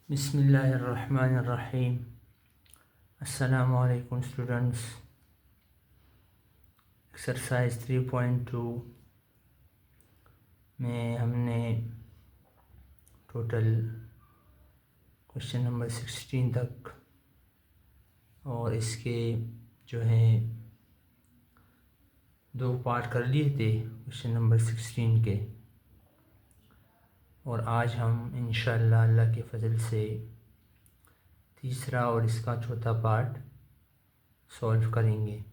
बिस्मिल्लाहिर्रहमानिर्रहीम। अस्सलामु अलैकुम स्टूडेंट्स। एक्सरसाइज 3.2 में हमने टोटल क्वेश्चन नंबर 16 तक और इसके जो है 2 पार्ट कर लिए थे क्वेश्चन नंबर 16 के, और आज हम इंशाअल्लाह अल्लाह के फ़ज़ल से तीसरा और इसका चौथा पार्ट सॉल्व करेंगे।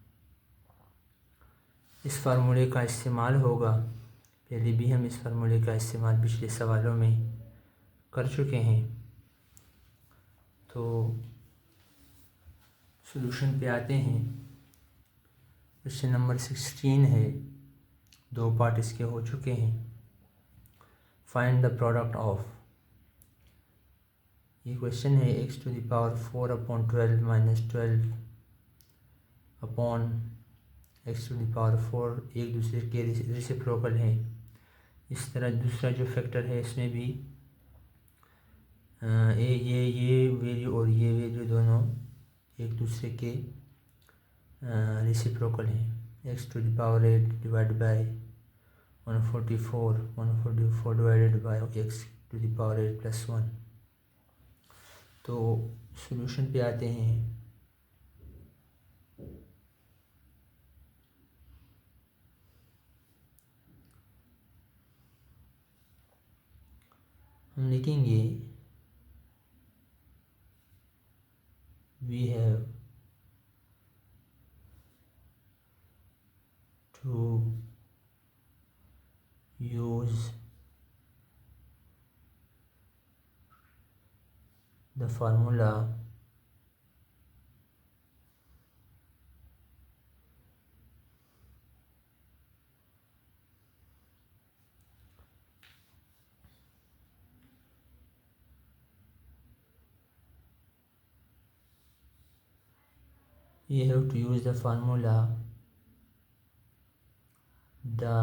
इस फार्मूले का इस्तेमाल होगा, पहले भी हम इस फार्मूले का इस्तेमाल पिछले सवालों में कर चुके हैं। तो सॉल्यूशन पे आते हैं। क्वेश्चन नंबर 16 है, 2 पार्ट इसके हो चुके हैं। फाइंड द प्रोडक्ट ऑफ, ये क्वेश्चन है x⁴/12 - 12 अपॉन x⁴ एक दूसरे के रेसिप्रोकल हैं। इस तरह दूसरा जो फैक्टर है इसमें भी ये वैल्यू और ये वैल्यू दोनों एक दूसरे के रेसिप्रोकल हैं। x⁴ divide by 144 divided by x⁴ + 1। तो सॉल्यूशन पे आते हैं। हम लिखेंगे we have to use the formula you have to use the formula the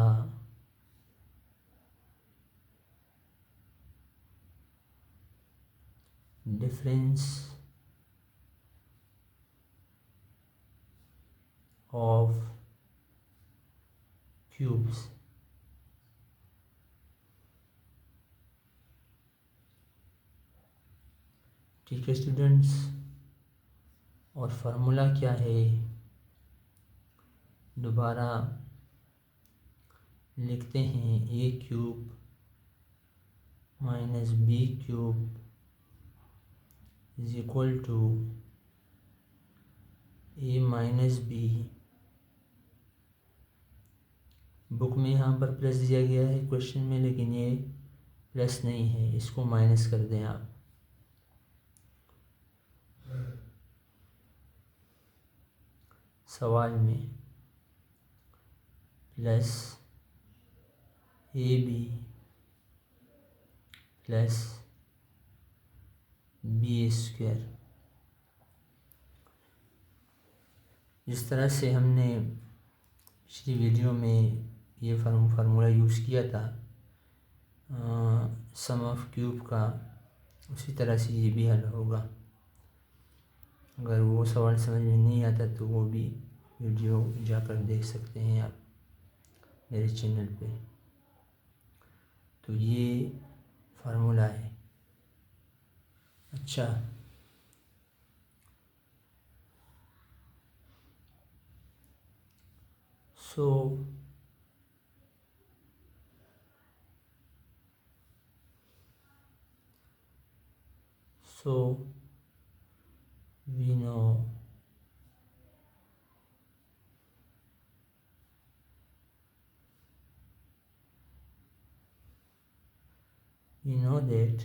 difference of cubes ठीक है स्टूडेंट्स, और फार्मूला क्या है दोबारा लिखते हैं। a³ - b³ is equal to a - b। Book में यहाँ पर प्लस दिया गया है क्वेश्चन में, लेकिन ये प्लस नहीं है, इसको माइनस कर दें आप। सवाल में प्लस ab प्लस b²। जिस तरह से हमने पिछली वीडियो में ये फार्मूला यूज़ किया था सम ऑफ क्यूब का, उसी तरह से ये भी हल होगा। अगर वो सवाल समझ में नहीं आता तो वो भी वीडियो जाकर देख सकते हैं आप मेरे चैनल पे। तो ये फार्मूला है। अच्छा, so we know that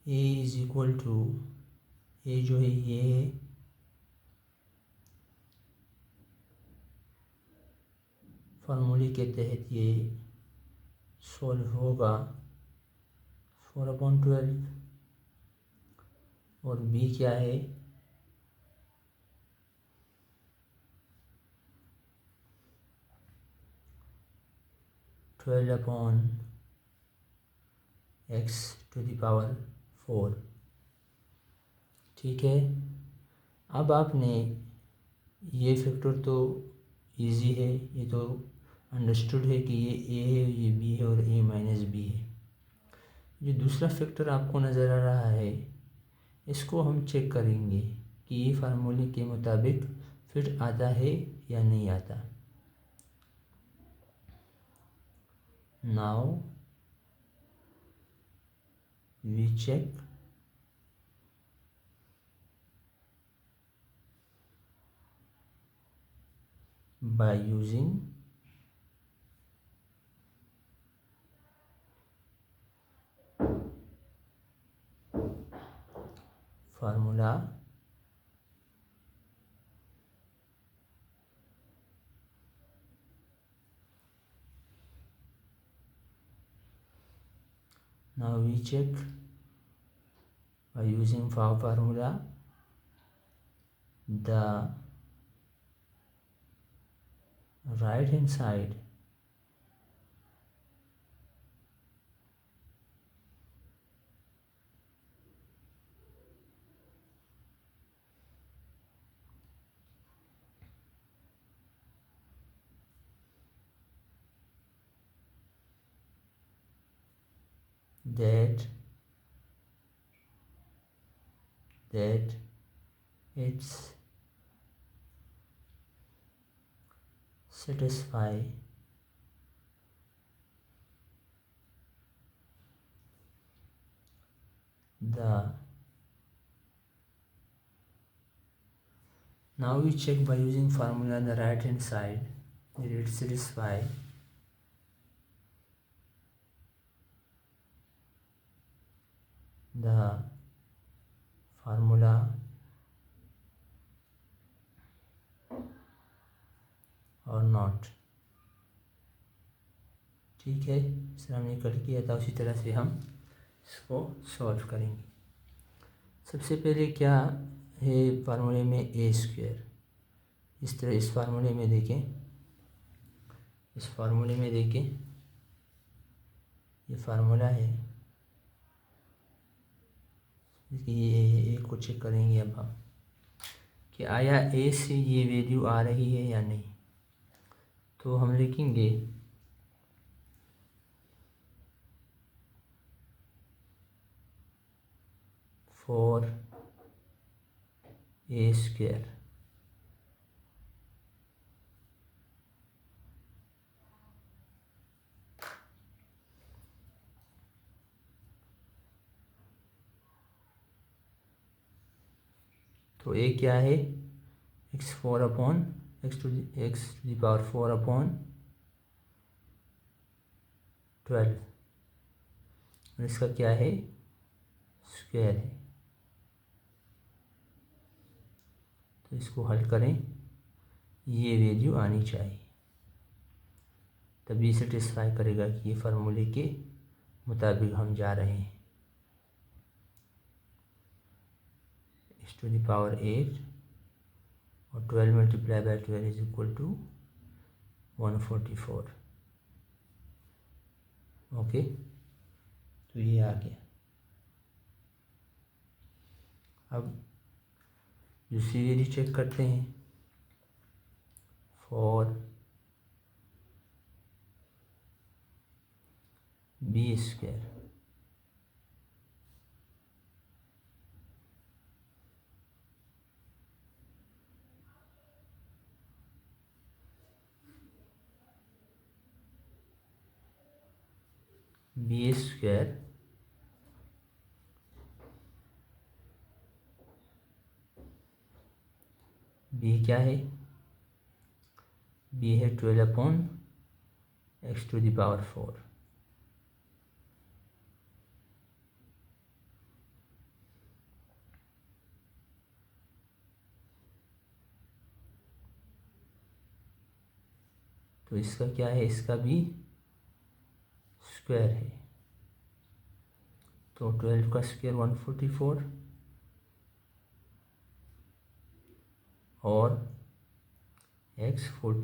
a is equal to, a जो है ये है, फार्मूले के तहत ये सॉल्व होगा 4/12। और b क्या है, 12/x⁴। ठीक है, अब आपने ये फैक्टर तो इजी है, ये तो अंडरस्टूड है कि ये ए है, ये बी है और ए माइनस बी है। जो दूसरा फैक्टर आपको नज़र आ रहा है, इसको हम चेक करेंगे कि ये फार्मूले के मुताबिक फिट आता है या नहीं आता। Now we check by using formula now we check by using formula the right hand side that it's satisfy the now we check by using formula the right hand side that it satisfy the formula or not। ठीक है, sir हमने कल किया था, उसी तरह से हम इसको सॉल्व करेंगे। सबसे पहले क्या है फार्मूले में a²। इस तरह इस फार्मूले में देखें, ये फार्मूला है, ये को चेक करेंगे अब हम कि आया ए से ये वैल्यू आ रही है या नहीं। तो हम लिखेंगे 4a²। तो ए क्या है, x4/4/12 और इसका क्या है, स्क्वायर है। तो इसको हल करें, ये वैल्यू आनी चाहिए, तभी सेटिस्फाई करेगा कि ये फार्मूले के मुताबिक हम जा रहे हैं। x⁴ और 12 multiply by 12 is equal to 144। Okay, तो ये आ गया। अब दूसरी वैल्यू चेक करते हैं, 4b²। b², बी क्या है, बी है 12/x⁴। तो इसका क्या है, इसका भी स्क्वायर है। तो 12 का स्क्वायर 144 और x 4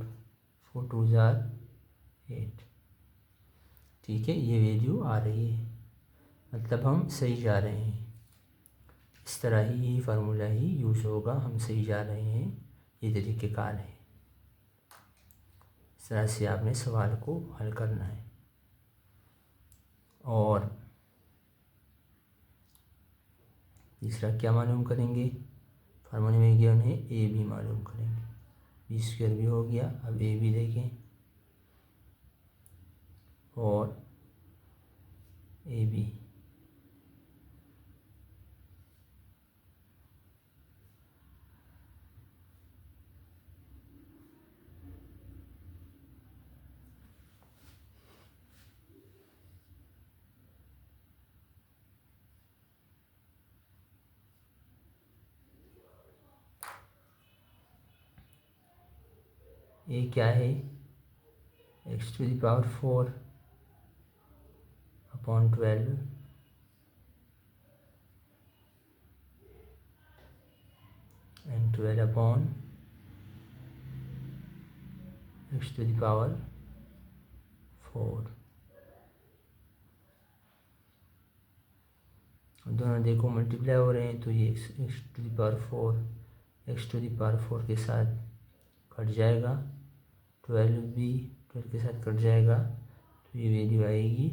2 जार 8। ठीक है, ये वैल्यू आ रही है, मतलब हम सही जा रहे हैं। इस तरह ही ये फार्मूला ही यूज़ होगा, हम सही जा रहे हैं, ये तरीक़ेकार है। इस तरह से आपने सवाल को हल करना है। और तीसरा क्या मालूम करेंगे, फार्मूले में गिवन है ए बी मालूम करेंगे। बी स्क्वायर भी हो गया, अब ए बी देखें, और ए बी ए क्या है, x⁴ upon 12 and 12 upon x⁴ दोनों देखो मल्टीप्लाई हो रहे हैं, तो ये x⁴ के साथ कट जाएगा, 12 भी 12 के साथ कट जाएगा, तो ये वैल्यू आएगी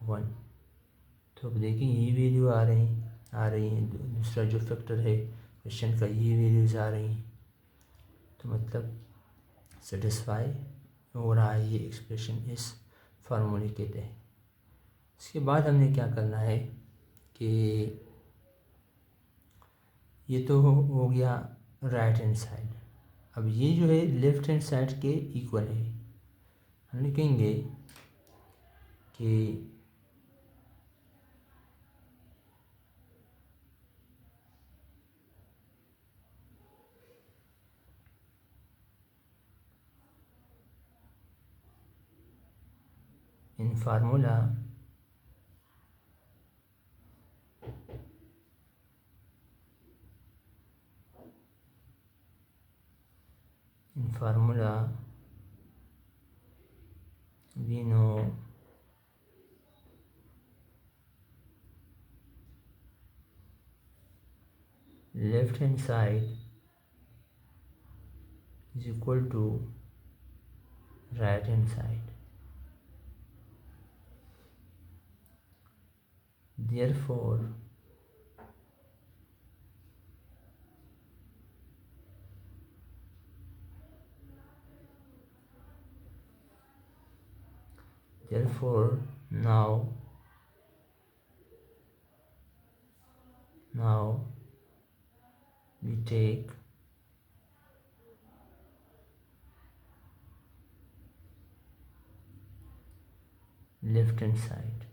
1। तो अब देखिए ये वैल्यू आ रही हैं, दूसरा जो फैक्टर है क्वेश्चन का, ये वैल्यूज़ आ रही हैं, तो मतलब सेटिस्फाई हो रहा है ये एक्सप्रेशन इस फार्मूले के तहत। इसके बाद हमने क्या करना है कि ये तो हो गया राइट हैंड साइड। अब ये जो है लेफ्ट हैंड साइड के इक्वल है। हम लिखेंगे कि इन formula we know left hand side is equal to right hand side, therefore now we take left hand side,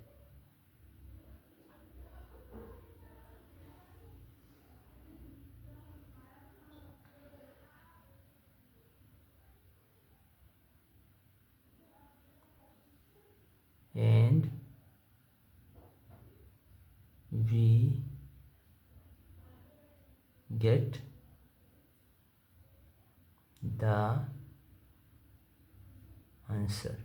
and we get the answer.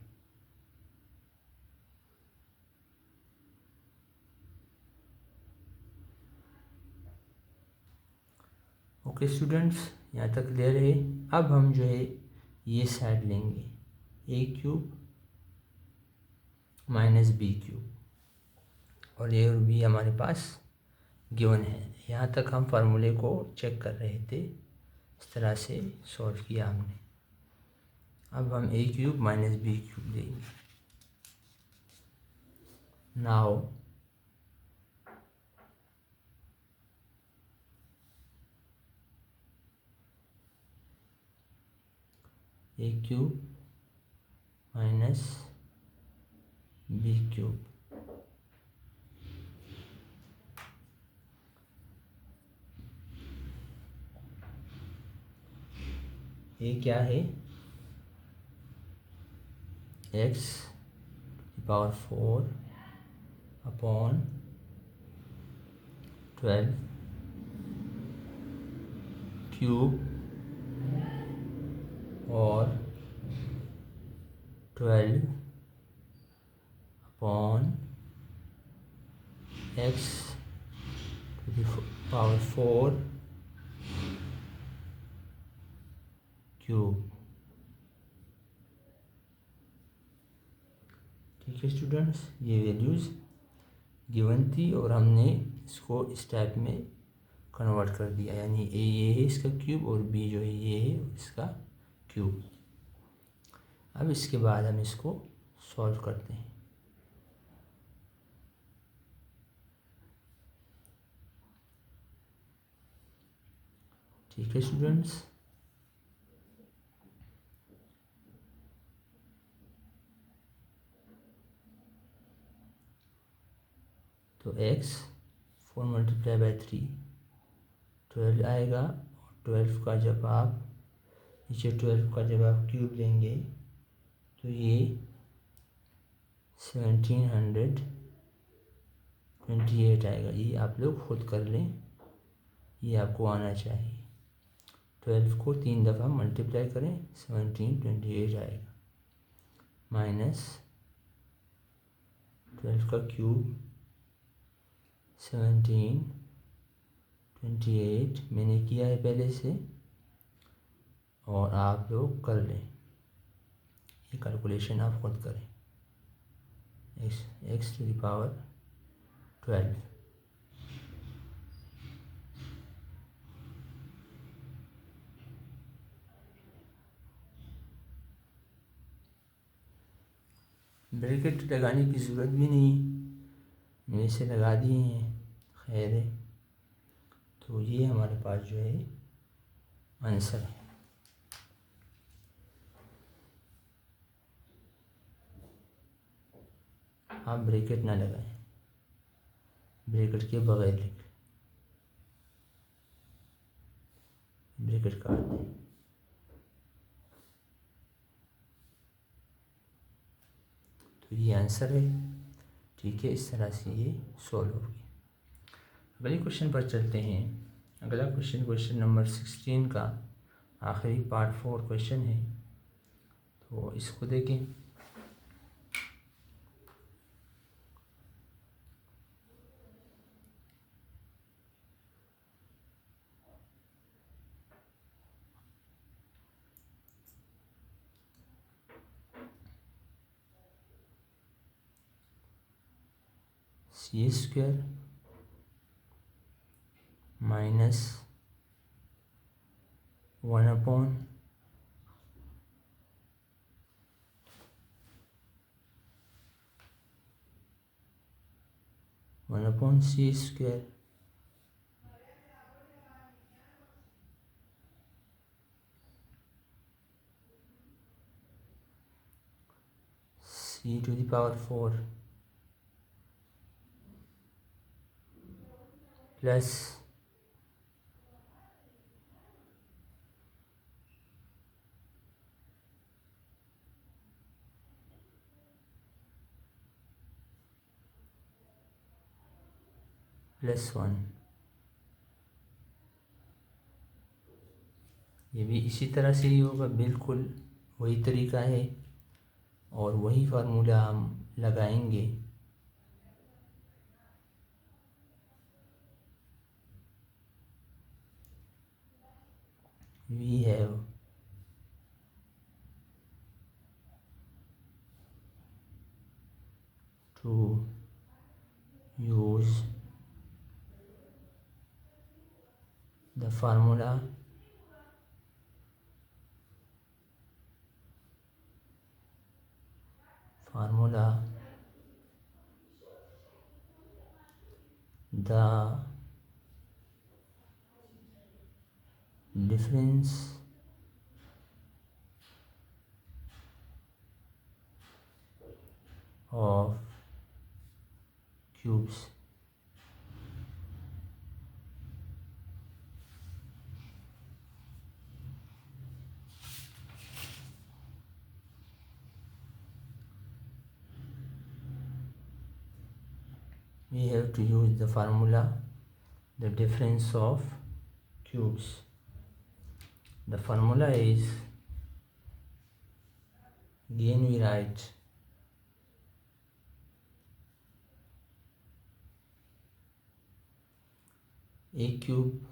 Okay students, यहाँ तक क्लियर है। अब हम जो है ये साइड लेंगे, a³ माइनस b³, और ये भी हमारे पास गिवन है। यहाँ तक हम फार्मूले को चेक कर रहे थे, इस तरह से सॉल्व किया हमने। अब हम a³ माइनस b³ देंगे। नाउ a³ माइनस b³, ये क्या है, x⁴ अपॉन 12 क्यूब और 12 upon x to the power 4 cube. ठीक है स्टूडेंट्स, ये वैल्यूज़ गिवन थी और हमने इसको इस टाइप में कन्वर्ट कर दिया, यानी ए ये है इसका क्यूब और बी जो है ये है इसका क्यूब। अब इसके बाद हम इसको सॉल्व करते हैं। ठीक है स्टूडेंट्स, तो x 4 मल्टीप्लाई बाई 3 12 आएगा। और 12 का जब आप नीचे 12 का जब आप क्यूब लेंगे तो ये 1728 आएगा। ये आप लोग खुद कर लें, ये आपको आना चाहिए। 12 को 3 दफ़ा मल्टीप्लाई करें 1728 आएगा, माइनस 12 का क्यूब 1728 मैंने किया है पहले से, और आप लोग कर लें, ये कैलकुलेशन आप खुद करें। x to the power 12 bracket लगाने की ज़रूरत भी नहीं, मैंने इसे लगा दिए हैं। खैर है, तो ये हमारे पास जो है आंसर है। आप ब्रैकेट ना लगाएं, ब्रैकेट के बगैर लिख, ब्रैकेट काट दें। तो ये आंसर है। ठीक है, इस तरह से ये सॉल्व हो गया। अगले क्वेश्चन पर चलते हैं। अगला क्वेश्चन नंबर 16 का आखिरी पार्ट 4 क्वेश्चन है, तो इसको देखें। C square minus 1 upon c square c to the power 4 plus +1। ये भी इसी तरह से ही होगा, बिल्कुल वही तरीका है और वही फार्मूला हम लगाएंगे। we have to use the formula the difference of cubes we have to use the formula the difference of cubes. The formula is, again we write A cube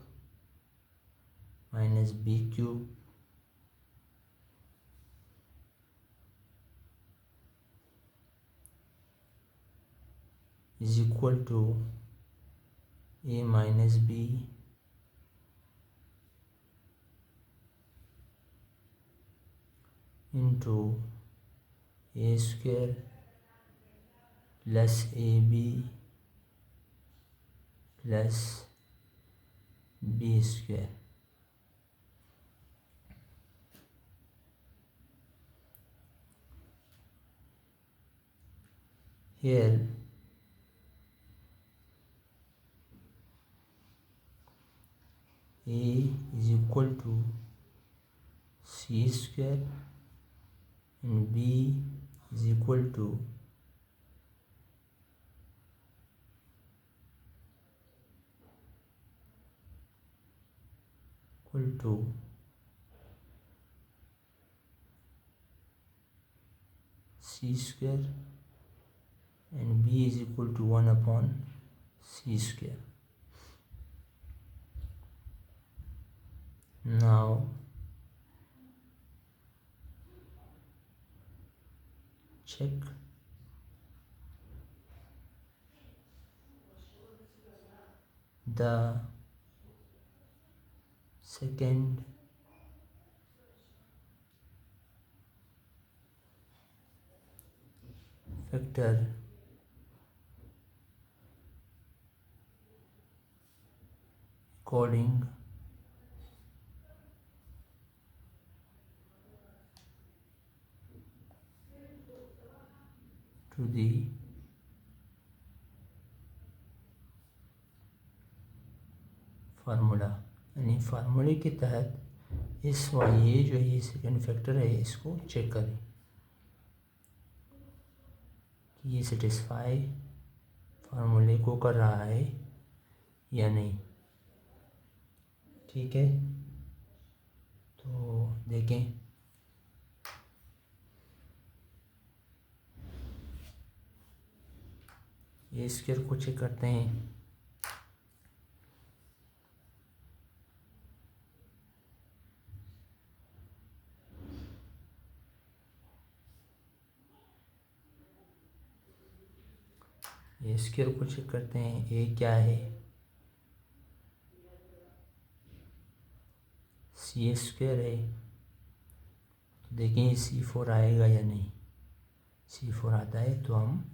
minus B cube is equal to A minus B into A square plus A B plus B square. Here A is equal to C square and B is equal to C square and B is equal to 1 upon C square. Now check the second factor according to the formula, यानी फार्मूले के तहत इस ये जो ये second factor है इसको चेक करें कि ये सेटिस्फाई फार्मूले को कर रहा है या नहीं। ठीक है, तो देखें ये स्क्वायर को चेक करते हैं। ये स्क्वायर को चेक करते हैं, ए क्या है, सी स्क्वायर है, तो देखें C4 आएगा या नहीं। C4 आता है तो हम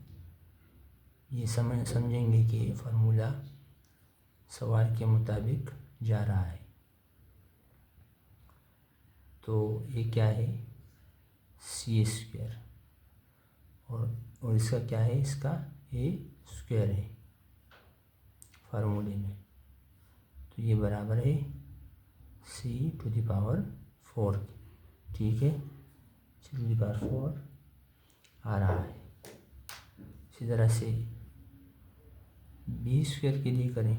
ये समझेंगे कि फार्मूला सवाल के मुताबिक जा रहा है। तो ये क्या है, C स्क्वायर, और इसका क्या है, इसका A स्क्वायर है फार्मूले में, तो ये बराबर है C⁴। ठीक है, C⁴ आ रहा है। इसी तरह से B स्क्वायर के लिए करें,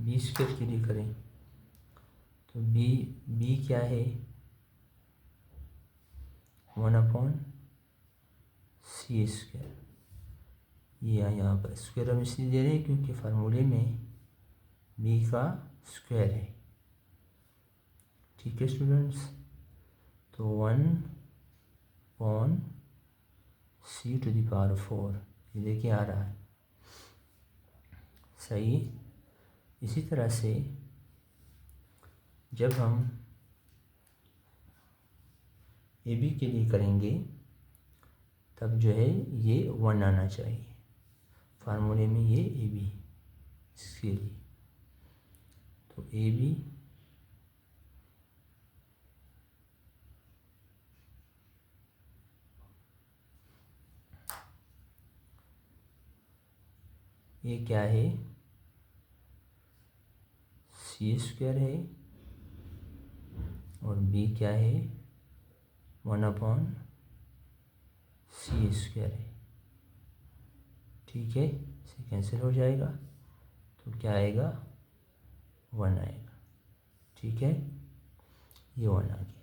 B स्क्वायर के लिए करें तो B क्या है, 1 अपॉन C स्क्वायर। ये यहाँ पर स्क्वायर हम इसलिए दे रहे हैं क्योंकि फार्मूले में B का स्क्वायर है। ठीक है स्टूडेंट्स, तो 1 अपॉन C⁴ ये देखिए आ रहा है सही। इसी तरह से जब हम AB के लिए करेंगे तब जो है ये 1 आना चाहिए फार्मूले में, ये AB इसके लिए, तो AB ये क्या है, C स्क्वायर है, और B क्या है, 1 अपॉन C स्क्वायर है। ठीक है, इसे कैंसिल हो जाएगा तो क्या आएगा, 1 आएगा। ठीक है, ये 1 आ गया।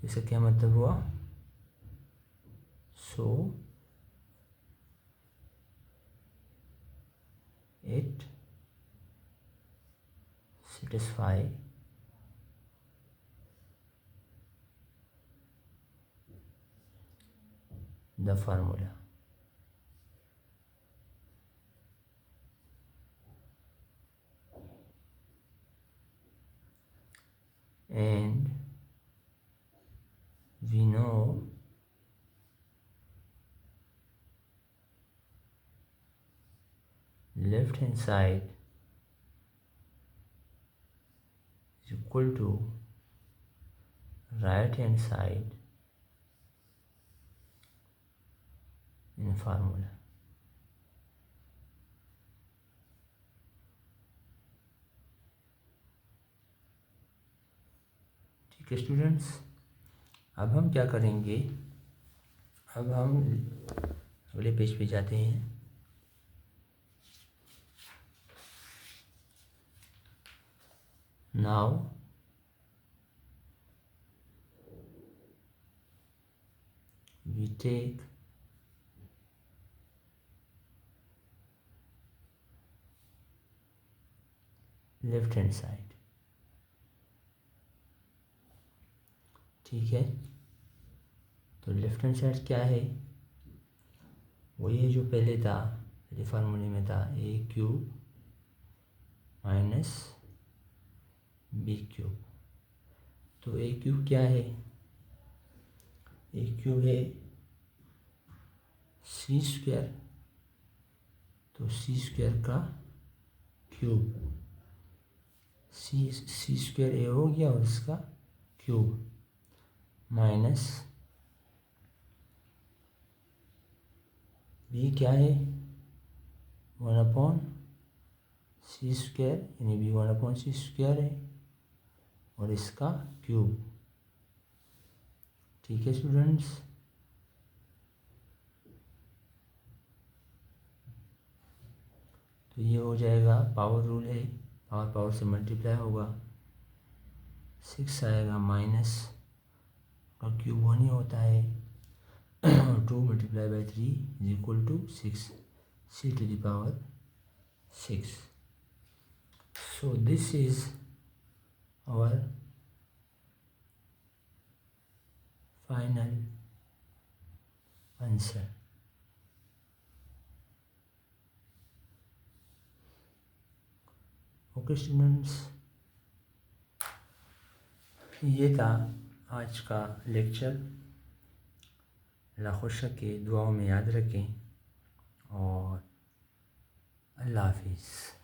इसका क्या मतलब हुआ? So it satisfy the formula. And we know left hand side is equal to right hand side in formula. ठीक है स्टूडेंट्स, अब हम क्या करेंगे, अब हम अगले पेज पे जाते हैं। Now we take left hand side. ठीक है, तो लेफ्ट हैंड साइड क्या है? वही है जो पहले था, पहले फार्मूले में था, ए क्यूब माइनस बी क्यूब। तो ए क्यूब क्या है? ए क्यूब है सी स्क्वायर, तो सी स्क्वायर का क्यूब, सी स्क्वायर ए हो गया और इसका क्यूब, माइनस बी क्या है? 1/c स्क्वायर, यानी बी 1/c स्क्वायर है और इसका क्यूब। ठीक है स्टूडेंट्स, तो ये हो जाएगा, पावर रूल है, पावर पावर से मल्टीप्लाई होगा, 6 आएगा, माइनस का क्यूब 1 ही होता है, और 2 × 3 is equal to 6, c⁻6। So this is our final answer. Okay students, ये था आज का लेक्चर। अल्लाह खुश रखे, दुआओं में याद रखें और अल्लाह हाफिज़।